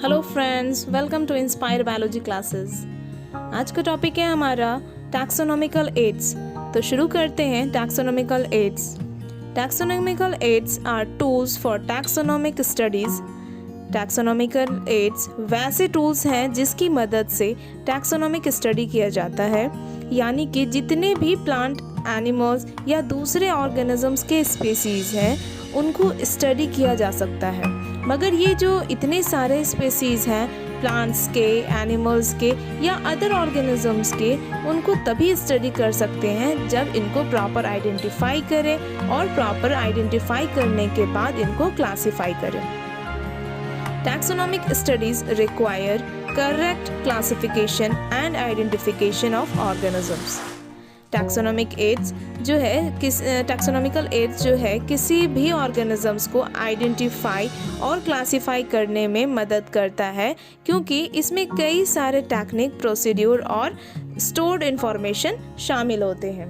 Hello friends, welcome to inspire biology classes. आज का topic है हमारा टैक्सोनॉमिकल एड्स। तो शुरू करते हैं taxonomical aids. Taxonomical aids are tools for taxonomic studies. Taxonomical aids वैसे टूल्स हैं जिसकी मदद से टैक्सोनॉमिक स्टडी किया जाता है, यानी कि जितने भी प्लांट, एनिमल्स या दूसरे ऑर्गेनिजम्स के स्पीसीज हैं उनको स्टडी किया जा सकता है। मगर ये जो इतने सारे स्पीसीज हैं प्लांट्स के, एनिमल्स के या अदर ऑर्गेनिजम्स के, उनको तभी स्टडी कर सकते हैं जब इनको प्रॉपर आइडेंटिफाई करें और प्रॉपर आइडेंटिफाई करने के बाद इनको क्लासिफाई करें। Taxonomic studies require correct classification and identification of organisms. Taxonomic aids जो है टैक्सोनॉमिकल एड्स जो है किसी भी ऑर्गेनिजम्स को आइडेंटिफाई और क्लासिफाई करने में मदद करता है, क्योंकि इसमें कई सारे टेक्निक, प्रोसीड्यूर और स्टोर्ड इंफॉर्मेशन शामिल होते हैं।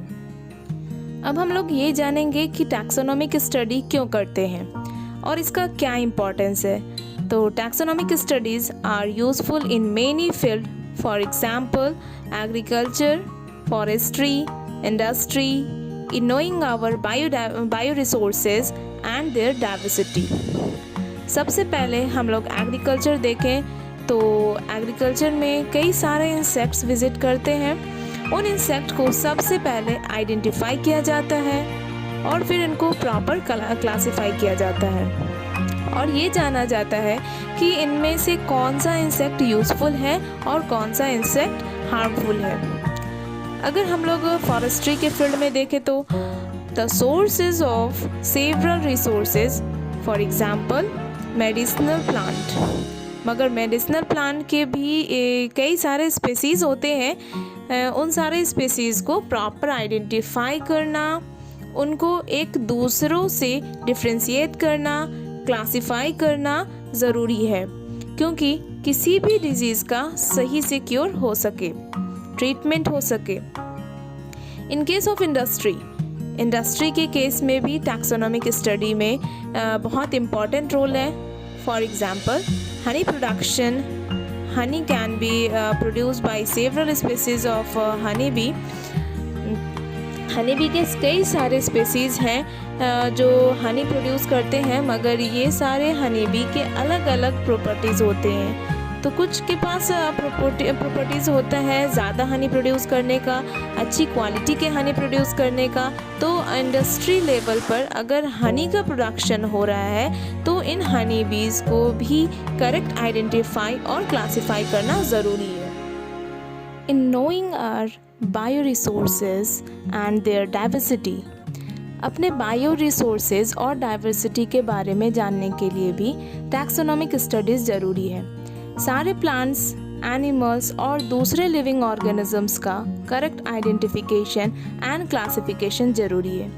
अब हम लोग ये जानेंगे कि टैक्सोनॉमिक स्टडी क्यों करते हैं और इसका क्या इम्पोर्टेंस है। तो taxonomic studies are useful in many field, for example agriculture, forestry, industry, in knowing our bioresources and their diversity। सबसे पहले हम लोग एग्रीकल्चर देखें तो एग्रीकल्चर में कई सारे इंसेक्ट्स विजिट करते हैं। उन इंसेक्ट को सबसे पहले आइडेंटिफाई किया जाता है और फिर इनको प्रॉपर क्लासिफाई किया जाता है और ये जाना जाता है कि इनमें से कौन सा इंसेक्ट यूज़फुल है और कौन सा इंसेक्ट हार्मफुल है। अगर हम लोग फॉरेस्ट्री के फील्ड में देखें तो the sources of several resources, for example medicinal plant. मगर मेडिसिनल प्लांट के भी कई सारे स्पीसीज़ होते हैं। उन सारे स्पीसीज़ को प्रॉपर आइडेंटिफाई करना, उनको एक दूसरों से डिफ्रेंशिएट करना, क्लासिफाई करना ज़रूरी है, क्योंकि किसी भी डिजीज़ का सही से क्योर हो सके, ट्रीटमेंट हो सके। इन केस ऑफ इंडस्ट्री के केस में भी टैक्सोनॉमिक स्टडी में बहुत इम्पॉर्टेंट रोल है। For example honey production, Honey can be produced by several species of honey bee के कई सारे स्पीसीज हैं जो हनी प्रोड्यूस करते हैं, मगर ये सारे हनी बी के अलग अलग प्रॉपर्टीज़ होते हैं। तो कुछ के पास प्रॉपर्टीज़ होता है ज़्यादा हनी प्रोड्यूस करने का, अच्छी क्वालिटी के हनी प्रोड्यूस करने का। तो इंडस्ट्री लेवल पर अगर हनी का प्रोडक्शन हो रहा है तो इन हनी बीज को भी करेक्ट आइडेंटिफाई और क्लासिफाई करना ज़रूरी है। In knowing our bio resources and their diversity, अपने बायो रिसोर्सेज और डाइवर्सिटी के बारे में जानने के लिए भी टैक्सोनॉमिक स्टडीज़ ज़रूरी है। सारे प्लांट्स, एनिमल्स और दूसरे लिविंग ऑर्गेनिजम्स का करेक्ट आइडेंटिफिकेशन एंड क्लासिफिकेशन ज़रूरी है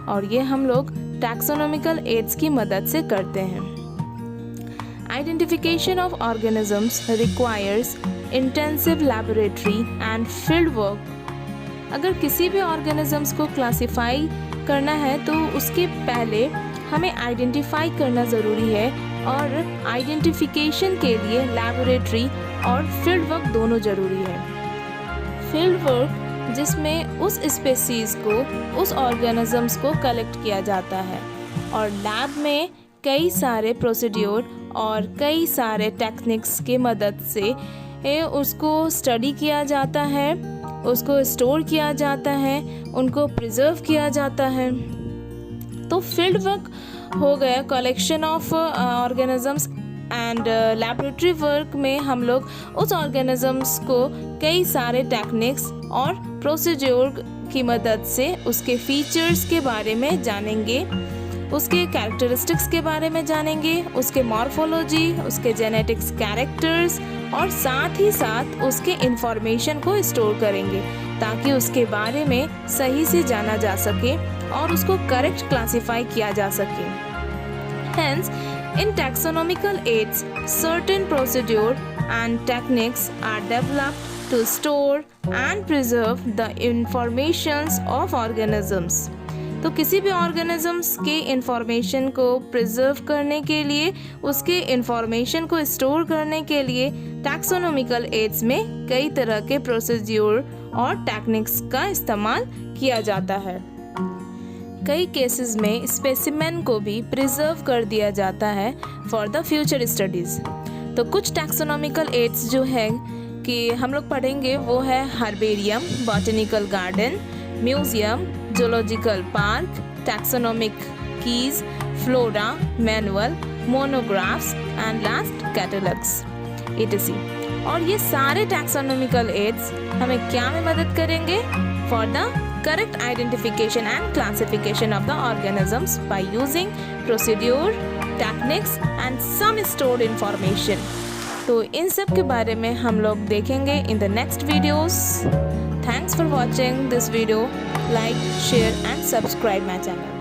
और ये हम लोग टैक्सोनॉमिकल एड्स की मदद से करते हैं। Identification of organisms requires intensive laboratory and field work. अगर किसी भी ऑर्गेनिजम्स को क्लासिफाई करना है तो उसके पहले हमें आइडेंटिफाई करना ज़रूरी है और आइडेंटिफिकेशन के लिए लैबोरेटरी और फील्ड वर्क दोनों ज़रूरी है। फील्ड वर्क जिसमें उस स्पीसीज़ को, उस ऑर्गेनिजम्स को कलेक्ट किया जाता है और लैब में कई सारे प्रोसीड्यूर और कई सारे टेक्निक्स के मदद से उसको स्टडी किया जाता है, उसको स्टोर किया जाता है, उनको प्रिजर्व किया जाता है। तो फील्ड वर्क हो गया collection of organisms and laboratory work में हम लोग उस ऑर्गेनिजम्स को कई सारे टेक्निक्स और प्रोसीड्यूर की मदद से उसके फीचर्स के बारे में जानेंगे, उसके कैरेक्टरिस्टिक्स के बारे में जानेंगे, उसके मॉर्फोलॉजी, उसके जेनेटिक्स कैरेक्टर्स और साथ ही साथ उसके इंफॉर्मेशन को स्टोर करेंगे ताकि उसके बारे में सही से जाना जा सके और उसको करेक्ट क्लासिफाई किया जा सके। Hence, in taxonomical aids, certain procedure and techniques are developed to store and preserve the informations of organisms। तो किसी भी ऑर्गेनिजम्स के इंफॉर्मेशन को प्रिजर्व करने के लिए, उसके इंफॉर्मेशन को स्टोर करने के लिए टैक्सोनॉमिकल एड्स में कई तरह के प्रोसीड्यूर और टेक्निक्स का इस्तेमाल किया जाता है। कई केसेस में स्पेसिमेन को भी प्रिजर्व कर दिया जाता है फॉर द फ्यूचर स्टडीज़। तो कुछ टैक्सोनॉमिकल एड्स जो है कि हम लोग पढ़ेंगे वो है herbarium, botanical garden, museum, zoological park, taxonomic keys, flora, manual, monographs and last catalogues etc. और ये सारे टैक्सोनॉमिकल एड्स हमें क्या में मदद करेंगे? For the correct identification and classification of the organisms by using procedure, techniques and some stored information. तो इन सब के बारे में हम लोग देखेंगे in the next videos. Thanks for watching this video. Like, share and subscribe my channel.